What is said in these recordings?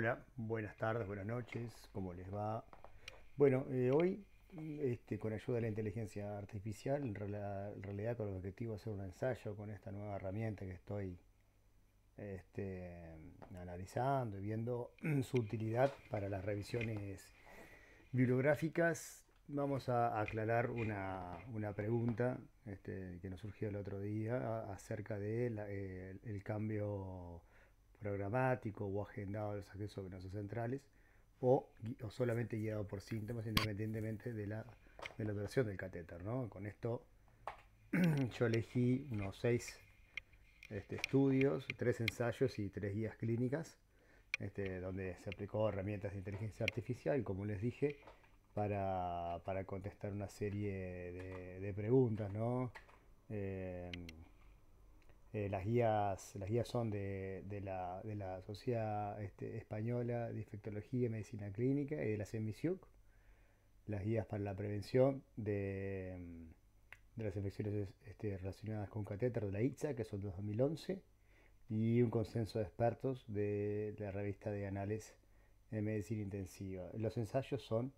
Hola, buenas tardes, buenas noches, ¿cómo les va? Bueno, hoy, con ayuda de la inteligencia artificial, en realidad con el objetivo de hacer un ensayo con esta nueva herramienta que estoy analizando y viendo su utilidad para las revisiones bibliográficas, vamos a aclarar una pregunta que nos surgió el otro día acerca de el cambio programático o agendado de los accesos venosos centrales o solamente guiado por síntomas independientemente de la duración del catéter, ¿no? Con esto yo elegí unos 6 estudios, 3 ensayos y 3 guías clínicas, donde se aplicó herramientas de inteligencia artificial, como les dije, para contestar una serie de preguntas, ¿no? Eh, las guías son de la Sociedad Española de Infectología y Medicina Clínica y de la CEMISIUC, las guías para la prevención de las infecciones relacionadas con catéter de la ITSA, que son de 2011, y un consenso de expertos de la revista de Anales de Medicina Intensiva. Los ensayos son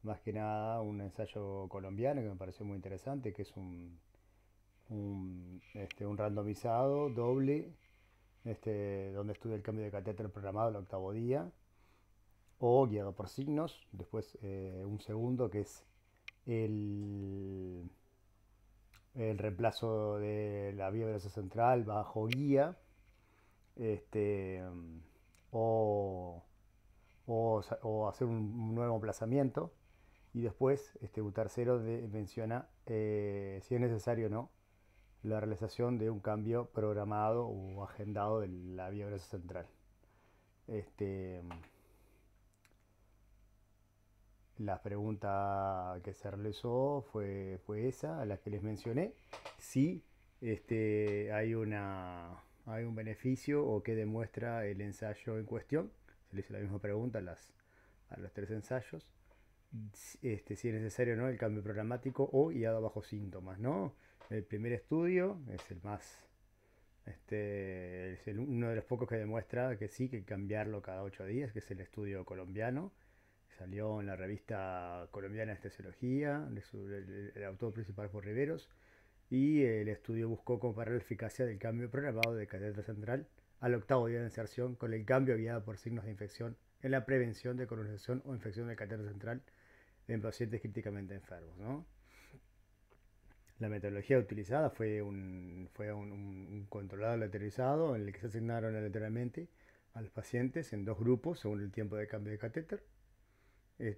más que nada un ensayo colombiano que me pareció muy interesante, que es un randomizado doble, donde estudia el cambio de catéter programado al octavo día o guiado por signos. Después un segundo que es el, el reemplazo de la vía venosa central bajo guía, este, o, o hacer un nuevo emplazamiento. Y después un tercero menciona si es necesario o no la realización de un cambio programado o agendado de la vía venosa central. Este, la pregunta que se realizó fue esa, a la que les mencioné. Si hay un beneficio o qué demuestra el ensayo en cuestión. Se le hizo la misma pregunta a los 3 ensayos. Si es necesario o no el cambio programático o guiado bajo síntomas, ¿no? El primer estudio es el más uno de los pocos que demuestra que sí, que cambiarlo cada 8 días, que es el estudio colombiano. Salió en la revista colombiana de Estesiología, el autor principal fue Riveros, y el estudio buscó comparar la eficacia del cambio programado de catéter central al octavo día de inserción con el cambio guiado por signos de infección en la prevención de colonización o infección del catéter central en pacientes críticamente enfermos, ¿no? La metodología utilizada fue un controlado lateralizado en el que se asignaron aleatoriamente a los pacientes en 2 grupos según el tiempo de cambio de catéter. Y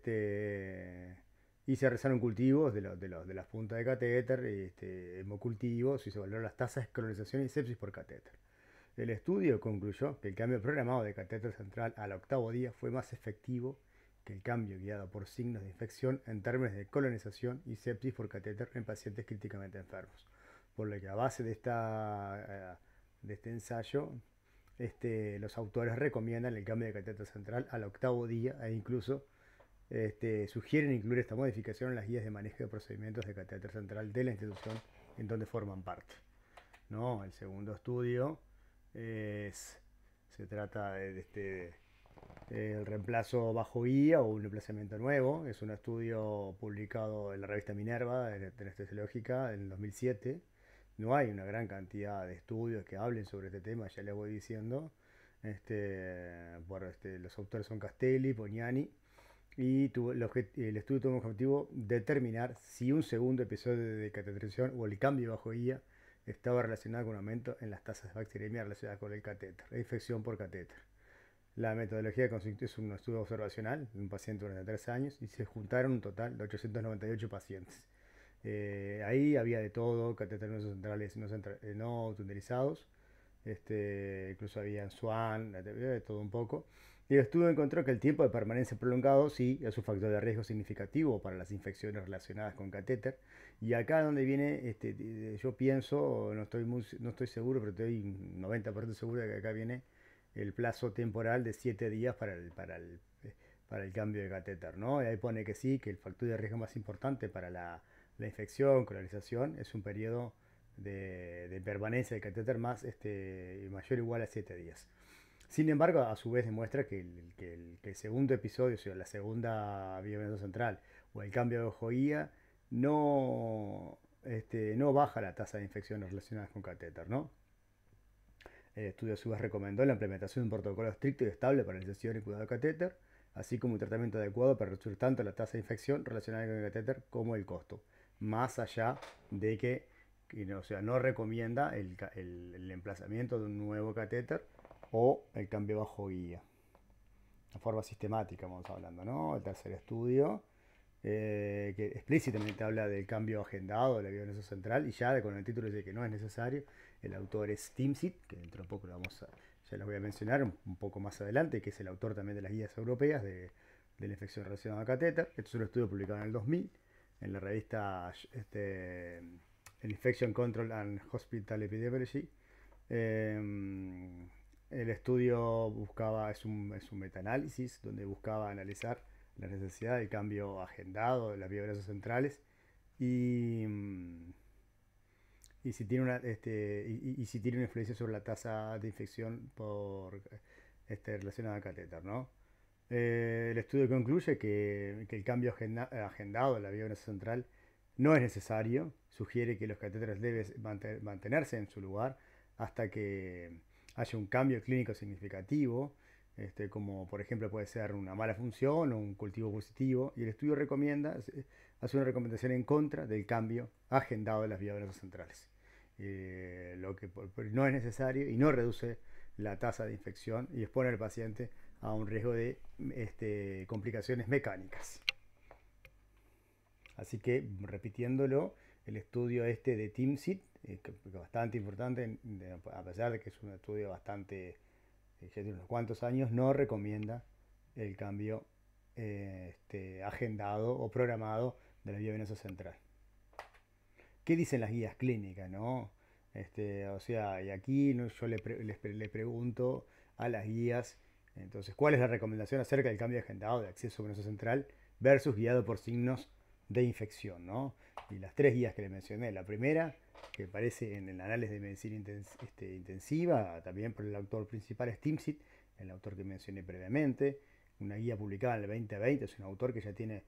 se realizaron cultivos de las puntas de catéter, hemocultivos, y se evaluaron las tasas de colonización y sepsis por catéter. El estudio concluyó que el cambio programado de catéter central al octavo día fue más efectivo que el cambio guiado por signos de infección en términos de colonización y sepsis por catéter en pacientes críticamente enfermos. Por lo que a base de este ensayo, los autores recomiendan el cambio de catéter central al octavo día e incluso sugieren incluir esta modificación en las guías de manejo de procedimientos de catéter central de la institución en donde forman parte, ¿no? El segundo estudio se trata el reemplazo bajo guía o un emplazamiento nuevo. Es un estudio publicado en la revista Minerva de Anestesiológica en 2007. No hay una gran cantidad de estudios que hablen sobre este tema, ya les voy diciendo. Los autores son Castelli, Pognani, y el estudio tuvo como objetivo determinar si un segundo episodio de cateterización o el cambio bajo guía estaba relacionado con un aumento en las tasas de bacteriemia relacionadas con el catéter, la infección por catéter. La metodología es un estudio observacional de un paciente durante 3 años y se juntaron un total de 898 pacientes. Ahí había de todo, catéteres centrales no tunelizados, incluso había SWAN, de todo un poco. Y el estudio encontró que el tiempo de permanencia prolongado sí es un factor de riesgo significativo para las infecciones relacionadas con catéter. Y acá donde viene, yo pienso, no estoy seguro, pero estoy 90% seguro de que acá viene el plazo temporal de 7 días para el cambio de catéter, ¿no? Y ahí pone que sí, que el factor de riesgo más importante para la infección, colonización, es un periodo de permanencia del catéter mayor o igual a 7 días. Sin embargo, a su vez demuestra que el segundo episodio, o sea, la segunda vía venosa central o el cambio de ojo-guía no baja la tasa de infecciones relacionadas con catéter, ¿no? El estudio a su vez recomendó la implementación de un protocolo estricto y estable para la inserción y cuidado de catéter, así como un tratamiento adecuado para reducir tanto la tasa de infección relacionada con el catéter como el costo, más allá de no recomienda el emplazamiento de un nuevo catéter o el cambio bajo guía. De forma sistemática, vamos hablando, ¿no? El tercer estudio, que explícitamente habla del cambio agendado de la vía venosa central y ya con el título dice que no es necesario. El autor es Timsit, que dentro de un poco ya lo voy a mencionar un poco más adelante, que es el autor también de las guías europeas de la infección relacionada a catéter. Este es un estudio publicado en el 2000 en la revista Infection Control and Hospital Epidemiology. El estudio es un metaanálisis donde buscaba analizar la necesidad del cambio agendado de las vías venosas centrales y, y si tiene una influencia sobre la tasa de infección relacionada al catéter, ¿no? El estudio concluye que el cambio agendado de la vía venosa central no es necesario, sugiere que los catéteres deben mantenerse en su lugar hasta que haya un cambio clínico significativo, como por ejemplo puede ser una mala función o un cultivo positivo, y el estudio hace una recomendación en contra del cambio agendado de las vías venosas centrales, lo que no es necesario y no reduce la tasa de infección y expone al paciente a un riesgo de complicaciones mecánicas. Así que, repitiéndolo, el estudio de Timsit, que es bastante importante, a pesar de que es un estudio bastante, ya tiene unos cuantos años, no recomienda el cambio agendado o programado de la vía venosa central. ¿Qué dicen las guías clínicas, no? Y aquí yo le pregunto a las guías, entonces, ¿cuál es la recomendación acerca del cambio agendado de acceso venoso central versus guiado por signos de infección, ¿no? Y las tres guías que le mencioné, la primera, que aparece en el análisis de medicina intensiva, también por el autor principal es Timsit, el autor que mencioné previamente, una guía publicada en el 2020, es un autor que ya tiene,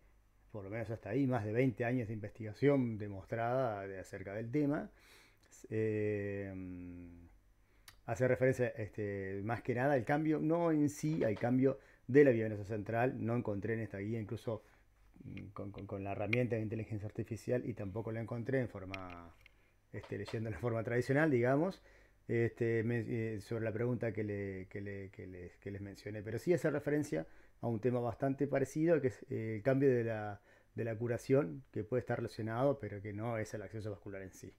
por lo menos hasta ahí, más de 20 años de investigación demostrada acerca del tema. Eh, Hace referencia más que nada al cambio, no en sí, al cambio de la vía venosa central. No encontré en esta guía incluso con la herramienta de inteligencia artificial y tampoco la encontré en forma, leyendo en la forma tradicional, digamos, sobre la pregunta que les mencioné. Pero sí hace referencia a un tema bastante parecido, que es el cambio de la curación, que puede estar relacionado, pero que no es el acceso vascular en sí.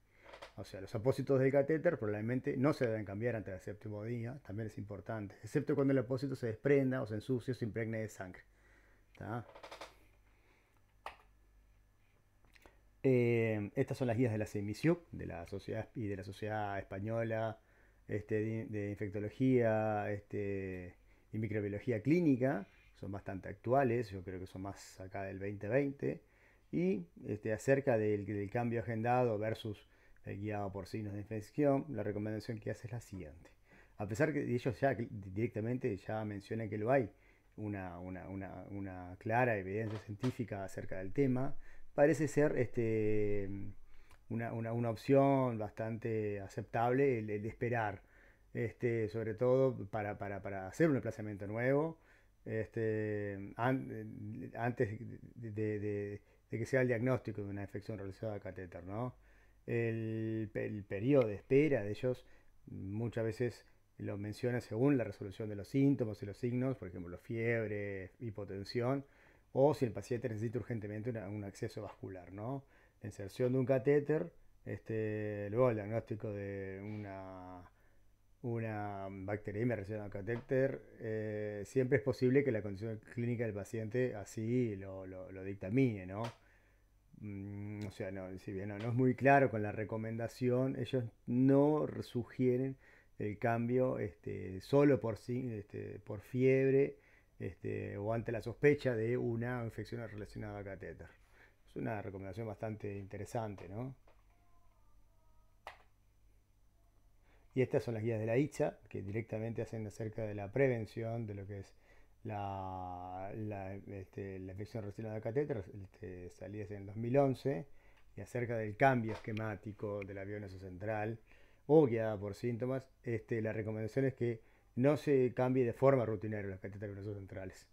O sea, los apósitos del catéter probablemente no se deben cambiar antes del séptimo día, también es importante, excepto cuando el apósito se desprenda o se ensucie o se impregne de sangre. ¿Tá? Estas son las guías de la CEMISIUC, de la sociedad y de la Sociedad Española de Infectología y Microbiología Clínica. Son bastante actuales, yo creo que son más acá del 2020. Y acerca del cambio agendado versus el guiado por signos de infección, la recomendación que hace es la siguiente. A pesar que ellos ya directamente ya mencionan que lo hay, una clara evidencia científica acerca del tema, parece ser una opción bastante aceptable el esperar, sobre todo para hacer un emplazamiento nuevo, antes de que sea el diagnóstico de una infección realizada a catéter, ¿no? El periodo de espera de ellos muchas veces lo menciona según la resolución de los síntomas y los signos, por ejemplo, fiebre, hipotensión, o si el paciente necesita urgentemente un acceso vascular, ¿no? La inserción de un catéter, luego el diagnóstico de una bacteriemia relacionada al catéter, siempre es posible que la condición clínica del paciente así lo dictamine, ¿no? O sea, no, si bien no es muy claro con la recomendación, ellos no sugieren el cambio solo por fiebre o ante la sospecha de una infección relacionada al catéter. Es una recomendación bastante interesante, ¿no? Y estas son las guías de la ICHA, que directamente hacen acerca de la prevención de lo que es la infección relacionada a catéter, salidas en el 2011, y acerca del cambio esquemático de la venosa central o guiada por síntomas. La recomendación es que no se cambie de forma rutinaria los catéteres venosos centrales.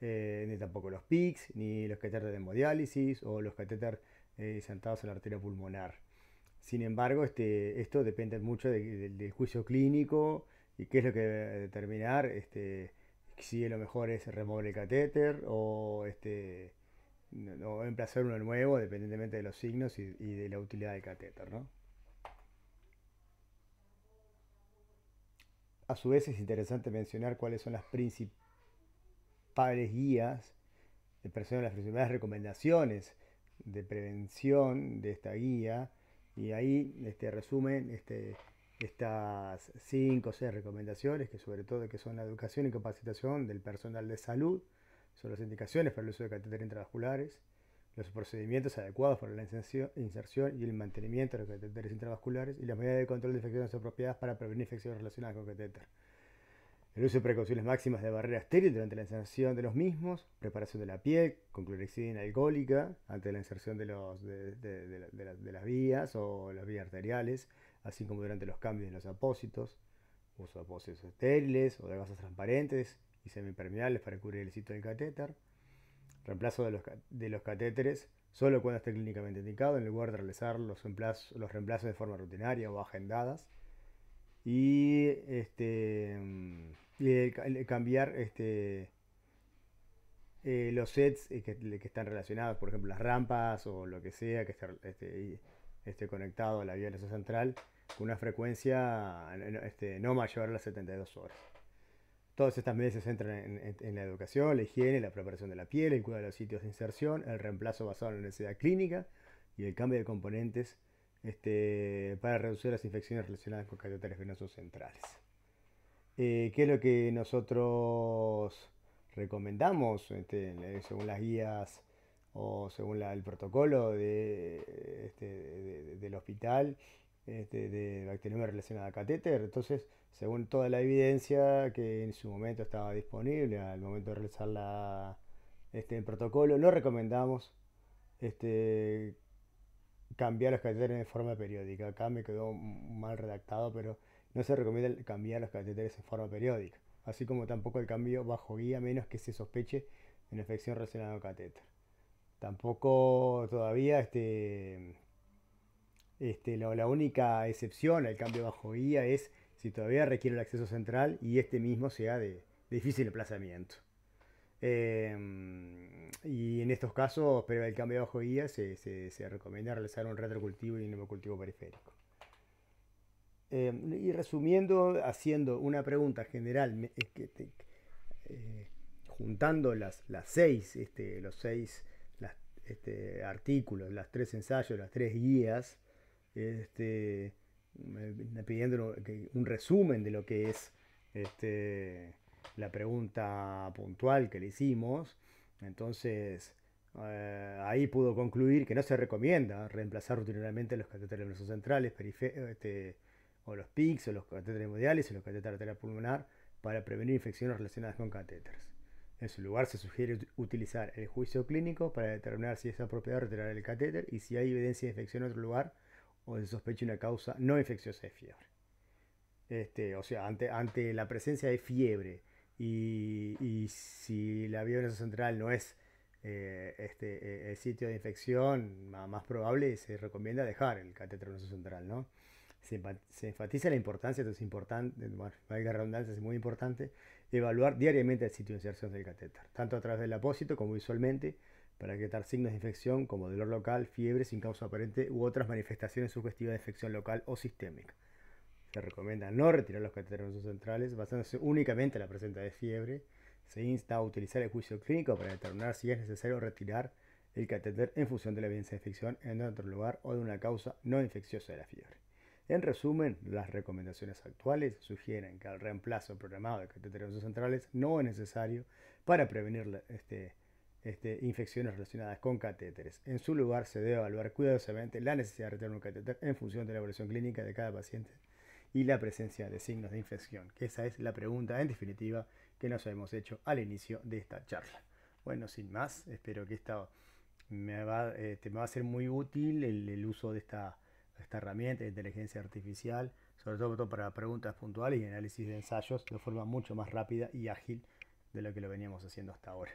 Ni tampoco los PICS, ni los catéteres de hemodiálisis o los catéteres sentados en la arteria pulmonar. Sin embargo, esto depende mucho del juicio clínico y qué es lo que debe determinar si lo mejor es remover el catéter o emplazar uno nuevo, dependientemente de los signos y de la utilidad del catéter, ¿no? A su vez es interesante mencionar cuáles son las principales guías, las principales recomendaciones de prevención de esta guía, y ahí resumen estas 5 o 6 recomendaciones, que sobre todo que son la educación y capacitación del personal de salud sobre las indicaciones para el uso de catéteres intravasculares, los procedimientos adecuados para la inserción y el mantenimiento de los catéteres intravasculares y las medidas de control de infecciones apropiadas para prevenir infecciones relacionadas con catéter. El uso de precauciones máximas de barrera estéril durante la inserción de los mismos, preparación de la piel con clorexidina alcohólica antes de la inserción de las vías o las vías arteriales, así como durante los cambios en los apósitos, uso de apósitos estériles o de gasas transparentes y semipermeables para cubrir el sitio del catéter, reemplazo de los catéteres solo cuando esté clínicamente indicado, en lugar de realizar los reemplazos de forma rutinaria o agendadas, y cambiar los sets que están relacionados, por ejemplo las rampas o lo que sea que esté conectado a la vía central con una frecuencia no mayor a las 72 horas. Todas estas medidas se centran en la educación, la higiene, la preparación de la piel, el cuidado de los sitios de inserción, el reemplazo basado en la necesidad clínica y el cambio de componentes para reducir las infecciones relacionadas con catéteres venosos centrales. ¿Qué es lo que nosotros recomendamos según las guías o según el protocolo del hospital de bacteriemia relacionada a catéter? Entonces, según toda la evidencia que en su momento estaba disponible al momento de realizar el protocolo, no recomendamos este, cambiar los catéteres de forma periódica. Acá me quedó mal redactado, pero no se recomienda cambiar los catéteres en forma periódica, así como tampoco el cambio bajo guía, a menos que se sospeche de una infección relacionada al catéter. Tampoco todavía la única excepción al cambio bajo guía es si todavía requiere el acceso central y este mismo sea de difícil emplazamiento. Y en estos casos, pero el cambio bajo guía, se recomienda realizar un retrocultivo y un hemocultivo periférico. Y resumiendo, haciendo una pregunta general, juntando los seis artículos, las 3 ensayos, las 3 guías, pidiendo un resumen de lo que es la pregunta puntual que le hicimos. Entonces, ahí pudo concluir que no se recomienda reemplazar rutinariamente los catéteres venosos centrales, o los PICS, o los catéteres hemodiálisis, o los catéteres arterial pulmonar, para prevenir infecciones relacionadas con catéteres. En su lugar, se sugiere utilizar el juicio clínico para determinar si es apropiado retirar el catéter y si hay evidencia de infección en otro lugar o se sospecha una causa no infecciosa de fiebre. O sea, ante la presencia de fiebre y si la vía venosa central no es el sitio de infección más probable, se recomienda dejar el catéter venoso central, ¿no? Se enfatiza la importancia, entonces es importante, bueno, valga redundancia, es muy importante evaluar diariamente el sitio de inserción del catéter, tanto a través del apósito como visualmente, para detectar signos de infección como dolor local, fiebre sin causa aparente u otras manifestaciones sugestivas de infección local o sistémica. Se recomienda no retirar los catéteres venosos centrales basándose únicamente en la presencia de fiebre. Se insta a utilizar el juicio clínico para determinar si es necesario retirar el catéter en función de la evidencia de infección en otro lugar o de una causa no infecciosa de la fiebre. En resumen, las recomendaciones actuales sugieren que el reemplazo programado de catéteres venosos centrales no es necesario para prevenir infecciones relacionadas con catéteres. En su lugar, se debe evaluar cuidadosamente la necesidad de retirar un catéter en función de la evaluación clínica de cada paciente y la presencia de signos de infección, que esa es la pregunta en definitiva que nos hemos hecho al inicio de esta charla. Bueno, sin más, espero que esta me va a ser muy útil el uso de esta herramienta de inteligencia artificial, sobre todo para preguntas puntuales y análisis de ensayos de forma mucho más rápida y ágil de lo que lo veníamos haciendo hasta ahora.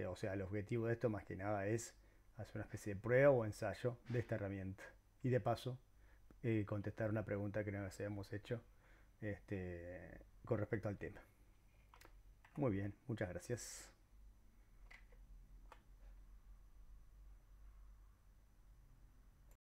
O sea, el objetivo de esto más que nada es hacer una especie de prueba o ensayo de esta herramienta y de paso contestar una pregunta que nos habíamos hecho con respecto al tema. Muy bien, muchas gracias.